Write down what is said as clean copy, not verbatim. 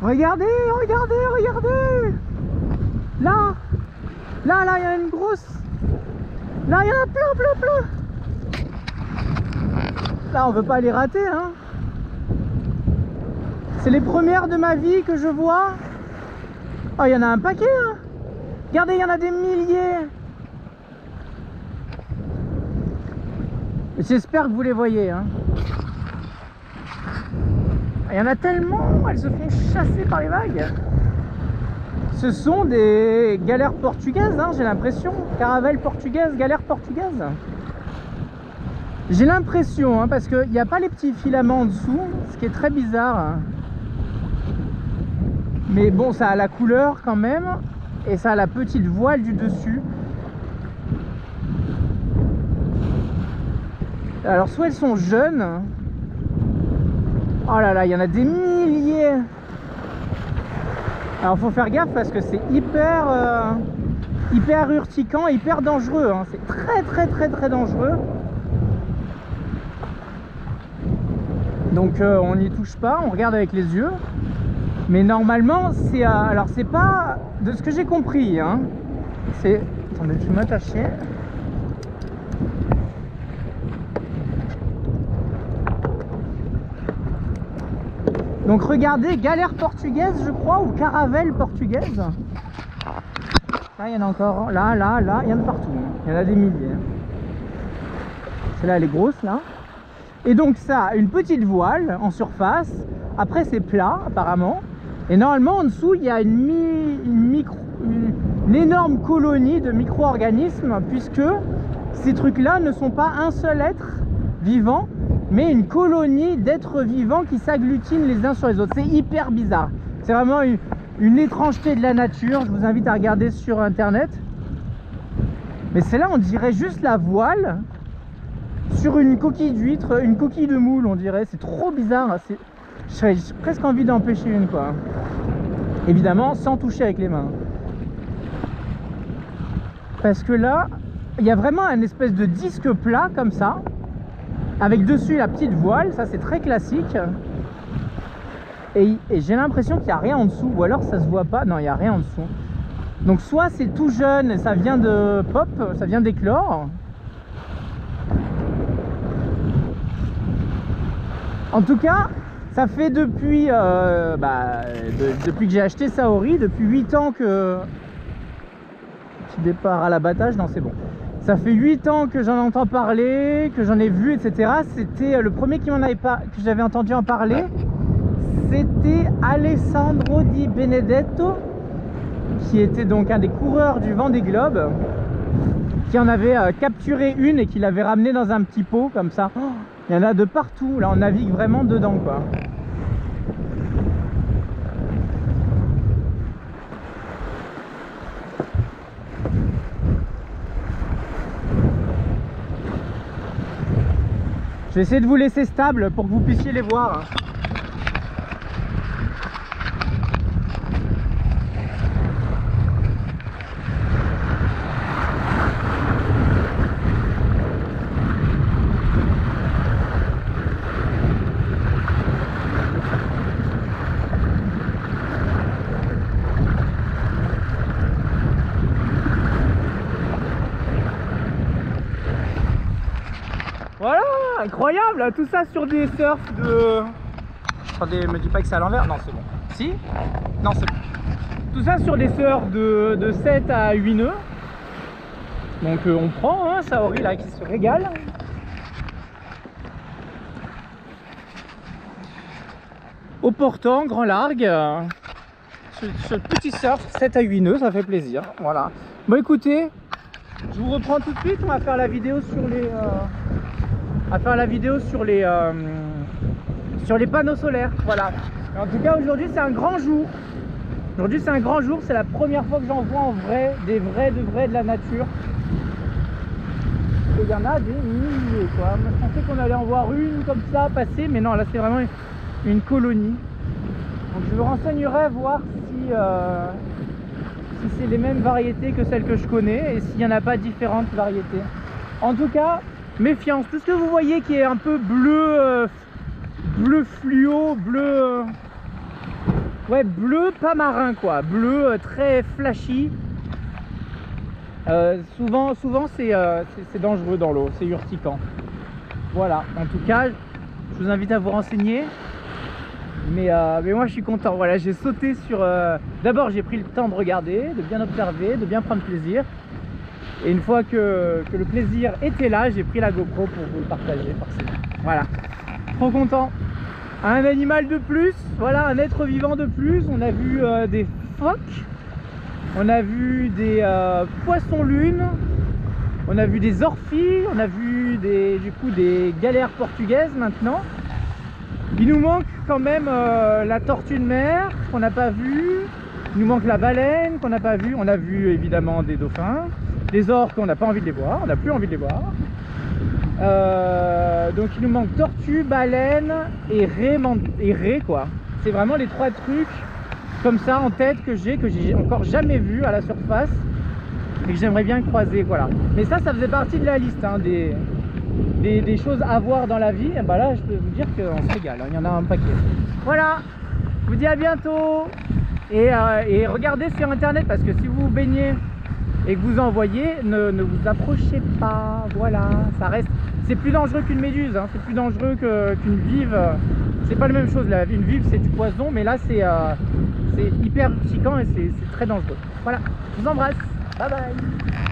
Regardez, regardez, regardez. Là, il y a une grosse. Là, il y en a plein, plein, plein. Là, on veut pas les rater, hein. C'est les premières de ma vie que je vois. Oh, il y en a un paquet, hein. Regardez, il y en a des milliers. J'espère que vous les voyez, hein. Il y en a tellement, elles se font chasser par les vagues. Ce sont des galères portugaises, hein, j'ai l'impression. Caravelle portugaise, galère portugaise. J'ai l'impression, hein, parce qu'il n'y a pas les petits filaments en dessous, ce qui est très bizarre. Mais bon, ça a la couleur quand même, et ça a la petite voile du dessus. Alors soit elles sont jeunes. Oh là là, il y en a des milliers. Alors faut faire gaffe parce que c'est hyper urticant, hyper dangereux, hein. C'est très dangereux. Donc on n'y touche pas, on regarde avec les yeux. Mais normalement c'est alors c'est pas de ce que j'ai compris, hein. C'est, attendez, je vais m'attacher. Donc regardez, galère portugaise je crois, ou caravelle portugaise. Là il y en a encore, là, il y en a partout, il y en a des milliers. Celle-là elle est grosse là. Et donc ça a une petite voile en surface, après c'est plat apparemment. Et normalement en dessous il y a une énorme colonie de micro-organismes, puisque ces trucs là ne sont pas un seul être vivant, mais une colonie d'êtres vivants qui s'agglutinent les uns sur les autres. C'est hyper bizarre. C'est vraiment une étrangeté de la nature. Je vous invite à regarder sur internet. Mais c'est là, on dirait juste la voile sur une coquille d'huître, une coquille de moule, on dirait. C'est trop bizarre. J'ai presque envie d'en pêcher une, quoi. Évidemment, sans toucher avec les mains. Parce que là, il y a vraiment un espèce de disque plat comme ça, avec dessus la petite voile, ça c'est très classique. Et j'ai l'impression qu'il n'y a rien en dessous, ou alors ça se voit pas. Non, il n'y a rien en dessous. Donc soit c'est tout jeune et ça vient de pop, ça vient d'éclore. En tout cas, ça fait depuis depuis que j'ai acheté Saori, depuis 8 ans que... Petit départ à l'abattage, non c'est bon. Ça fait 8 ans que j'en entends parler, que j'en ai vu, etc. C'était le premier qui m'en avait pas, que j'avais entendu en parler. C'était Alessandro Di Benedetto, qui était donc un des coureurs du Vendée Globe, qui en avait capturé une et qui l'avait ramenée dans un petit pot comme ça. Oh, il y en a de partout, là on navigue vraiment dedans, quoi. Je vais essayer de vous laisser stable pour que vous puissiez les voir. Voilà, incroyable, tout ça sur des surfs de... Attendez, me dis pas que c'est à l'envers. Non, c'est bon. Si? Non, c'est bon. Tout ça sur des surfs de 7 à 8 nœuds. Donc on prend, hein, Saori là qui se régale. Au portant, grand largue. Ce petit surf 7 à 8 nœuds, ça fait plaisir. Voilà. Bon écoutez, je vous reprends tout de suite, on va faire la vidéo sur les panneaux solaires. Voilà. Et en tout cas aujourd'hui c'est un grand jour. Aujourd'hui c'est un grand jour, c'est la première fois que j'en vois en vrai, des vrais de la nature. Et il y en a des milliers, quoi. Moi, je pensais qu'on allait en voir une comme ça passer, mais non, là c'est vraiment une colonie. Donc je me renseignerai voir si c'est les mêmes variétés que celles que je connais et s'il n'y en a pas différentes variétés. En tout cas, méfiance. Tout ce que vous voyez qui est un peu bleu, bleu fluo, bleu Ouais, bleu pas marin quoi, bleu très flashy. Souvent c'est dangereux dans l'eau, c'est urticant. Voilà, en tout cas, je vous invite à vous renseigner. Mais moi je suis content, voilà, j'ai sauté sur... D'abord j'ai pris le temps de regarder, de bien observer, de bien prendre plaisir. Et une fois que le plaisir était là, j'ai pris la GoPro pour vous le partager forcément. Voilà, trop content. Un animal de plus, voilà, un être vivant de plus. On a vu des phoques, on a vu des poissons-lunes, on a vu des orphies, on a vu du coup des galères portugaises maintenant. Il nous manque quand même la tortue de mer qu'on n'a pas vue. Il nous manque la baleine qu'on n'a pas vue. On a vu évidemment des dauphins, des orques, on n'a pas envie de les voir, on n'a plus envie de les voir. Donc il nous manque tortue, baleine et raie quoi. C'est vraiment les trois trucs comme ça en tête que j'ai encore jamais vu à la surface et que j'aimerais bien croiser, voilà. Mais ça faisait partie de la liste hein, des choses à voir dans la vie. Et bah là je peux vous dire qu'on se régale, il y en a un paquet. Voilà, je vous dis à bientôt et regardez sur internet parce que si vous vous baignez et que vous en voyez, ne vous approchez pas, voilà, ça reste, c'est plus dangereux qu'une méduse, hein, c'est plus dangereux qu'une vive, c'est pas la même chose, une vive c'est du poison, mais là c'est hyper piquant et c'est très dangereux. Voilà, je vous embrasse, bye bye.